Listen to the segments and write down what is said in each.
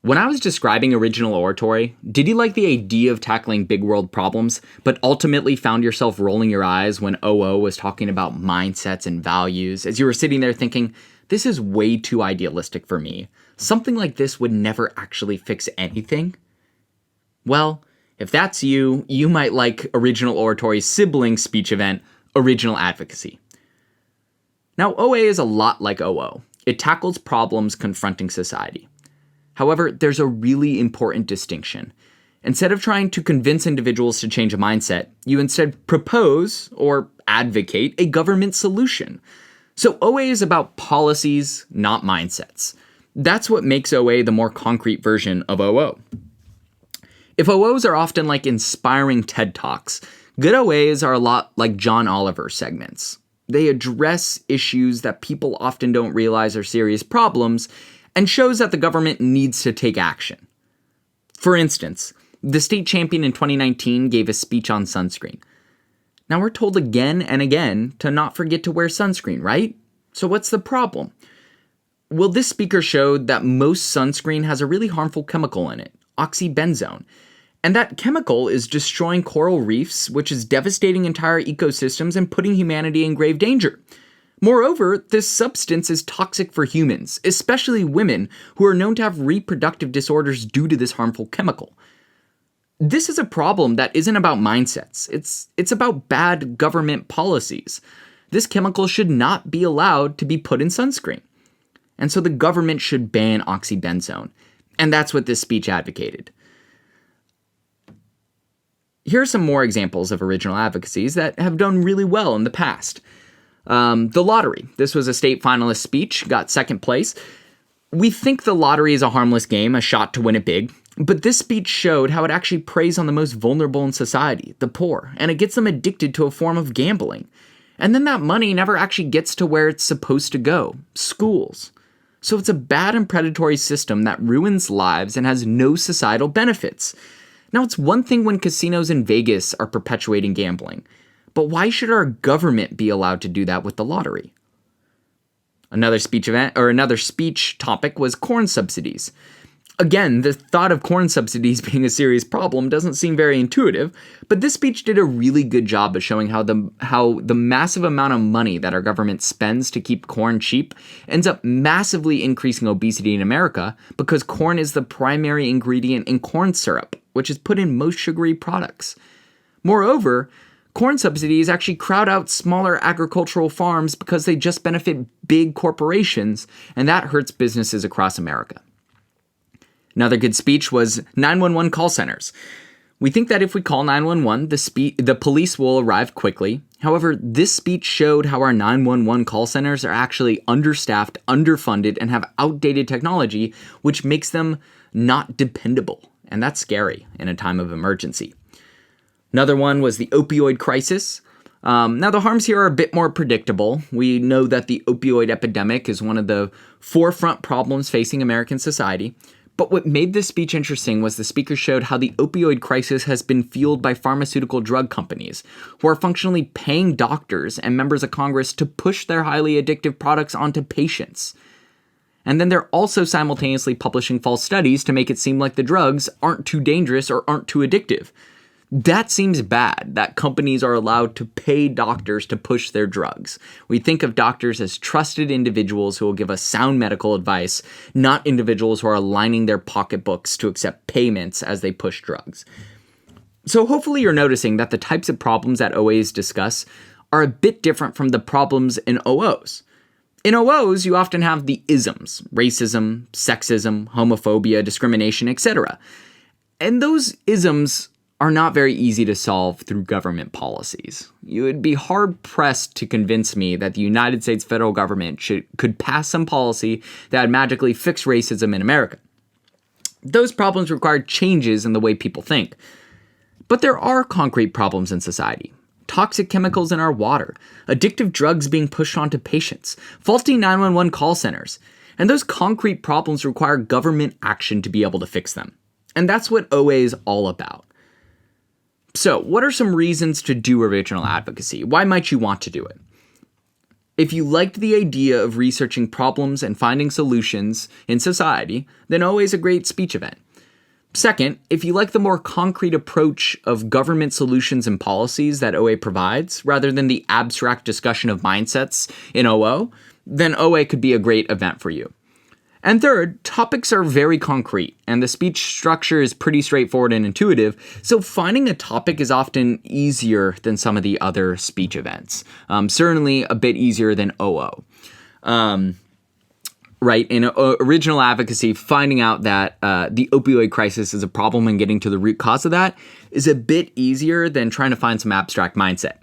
When I was describing original oratory, did you like the idea of tackling big world problems, but ultimately found yourself rolling your eyes when OO was talking about mindsets and values, as you were sitting there thinking, this is way too idealistic for me. Something like this would never actually fix anything? Well, if that's you, you might like original oratory's sibling speech event, original advocacy. Now, OA is a lot like OO. It tackles problems confronting society. However, there's a really important distinction. Instead of trying to convince individuals to change a mindset, you instead propose or advocate a government solution. So OA is about policies, not mindsets. That's what makes OA the more concrete version of OO. If OOs are often like inspiring TED Talks, good OAs are a lot like John Oliver segments. They address issues that people often don't realize are serious problems and shows that the government needs to take action. For instance, the state champion in 2019 gave a speech on sunscreen. Now we're told again and again to not forget to wear sunscreen, right? So what's the problem? Well, this speaker showed that most sunscreen has a really harmful chemical in it, oxybenzone. And that chemical is destroying coral reefs, which is devastating entire ecosystems and putting humanity in grave danger. Moreover, this substance is toxic for humans, especially women who are known to have reproductive disorders due to this harmful chemical. This is a problem that isn't about mindsets. It's about bad government policies. This chemical should not be allowed to be put in sunscreen. And so the government should ban oxybenzone. And that's what this speech advocated. Here are some more examples of original advocacies that have done really well in the past. The lottery. This was a state finalist speech, got second place. We think the lottery is a harmless game, a shot to win it big, but this speech showed how it actually preys on the most vulnerable in society, the poor, and it gets them addicted to a form of gambling. And then that money never actually gets to where it's supposed to go, schools. So it's a bad and predatory system that ruins lives and has no societal benefits. Now, it's one thing when casinos in Vegas are perpetuating gambling, but why should our government be allowed to do that with the lottery? Another speech topic was corn subsidies. Again, the thought of corn subsidies being a serious problem doesn't seem very intuitive, but this speech did a really good job of showing how the massive amount of money that our government spends to keep corn cheap ends up massively increasing obesity in America because corn is the primary ingredient in corn syrup, which is put in most sugary products. Moreover, corn subsidies actually crowd out smaller agricultural farms because they just benefit big corporations, and that hurts businesses across America. Another good speech was 911 call centers. We think that if we call 911, the police will arrive quickly. However, this speech showed how our 911 call centers are actually understaffed, underfunded, and have outdated technology, which makes them not dependable. And that's scary in a time of emergency. Another one was the opioid crisis. Now, the harms here are a bit more predictable. We know that the opioid epidemic is one of the forefront problems facing American society. But what made this speech interesting was the speaker showed how the opioid crisis has been fueled by pharmaceutical drug companies, who are functionally paying doctors and members of Congress to push their highly addictive products onto patients. And then they're also simultaneously publishing false studies to make it seem like the drugs aren't too dangerous or aren't too addictive. That seems bad, that companies are allowed to pay doctors to push their drugs. We think of doctors as trusted individuals who will give us sound medical advice, not individuals who are lining their pocketbooks to accept payments as they push drugs. So hopefully you're noticing that the types of problems that OAs discuss are a bit different from the problems in OOs. In OOs, you often have the isms, racism, sexism, homophobia, discrimination, etc. And those isms are not very easy to solve through government policies. You would be hard-pressed to convince me that the United States federal government could pass some policy that would magically fix racism in America. Those problems require changes in the way people think. But there are concrete problems in society. Toxic chemicals in our water, addictive drugs being pushed onto patients, faulty 911 call centers, and those concrete problems require government action to be able to fix them. And that's what OA is all about. So, what are some reasons to do original advocacy? Why might you want to do it? If you liked the idea of researching problems and finding solutions in society, then OA is a great speech event. Second, if you like the more concrete approach of government solutions and policies that OA provides, rather than the abstract discussion of mindsets in OO, then OA could be a great event for you. And third, topics are very concrete, and the speech structure is pretty straightforward and intuitive, so finding a topic is often easier than some of the other speech events. Certainly a bit easier than OO. Right, in original advocacy, finding out that the opioid crisis is a problem and getting to the root cause of that is a bit easier than trying to find some abstract mindset.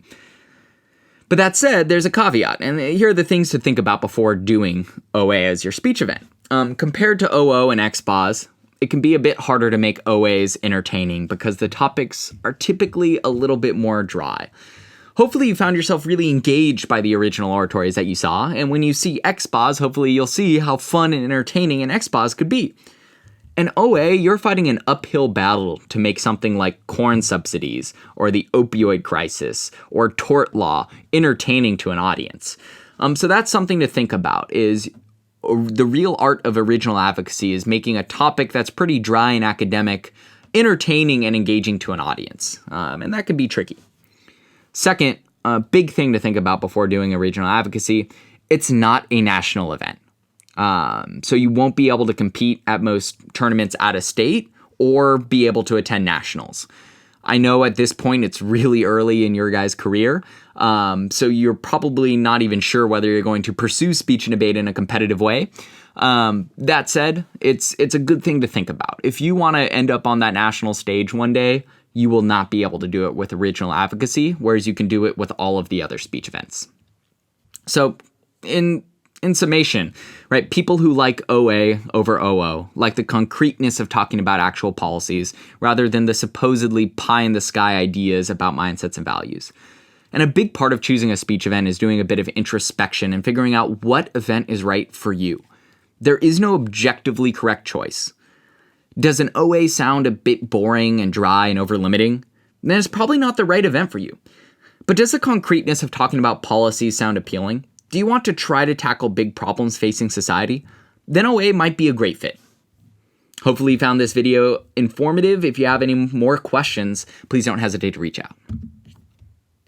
But that said, there's a caveat, and here are the things to think about before doing OA as your speech event. Compared to OO and XPOS, it can be a bit harder to make OAs entertaining because the topics are typically a little bit more dry. Hopefully you found yourself really engaged by the original oratories that you saw, and when you see XPOS, hopefully you'll see how fun and entertaining an XPOS could be. In OA, you're fighting an uphill battle to make something like corn subsidies, or the opioid crisis, or tort law entertaining to an audience. So that's something to think about, is the real art of original advocacy is making a topic that's pretty dry and academic, entertaining and engaging to an audience. And that can be tricky. Second, a big thing to think about before doing original advocacy, it's not a national event. So you won't be able to compete at most tournaments out of state or be able to attend nationals. I know at this point it's really early in your guys' career, so you're probably not even sure whether you're going to pursue speech and debate in a competitive way. That said, it's a good thing to think about. If you want to end up on that national stage one day, you will not be able to do it with original advocacy, whereas you can do it with all of the other speech events. So in summation, right, people who like OA over OO like the concreteness of talking about actual policies rather than the supposedly pie-in-the-sky ideas about mindsets and values. And a big part of choosing a speech event is doing a bit of introspection and figuring out what event is right for you. There is no objectively correct choice. Does an OA sound a bit boring and dry and over-limiting? Then it's probably not the right event for you. But does the concreteness of talking about policies sound appealing? Do you want to try to tackle big problems facing society? Then OA might be a great fit. Hopefully you found this video informative. If you have any more questions, please don't hesitate to reach out.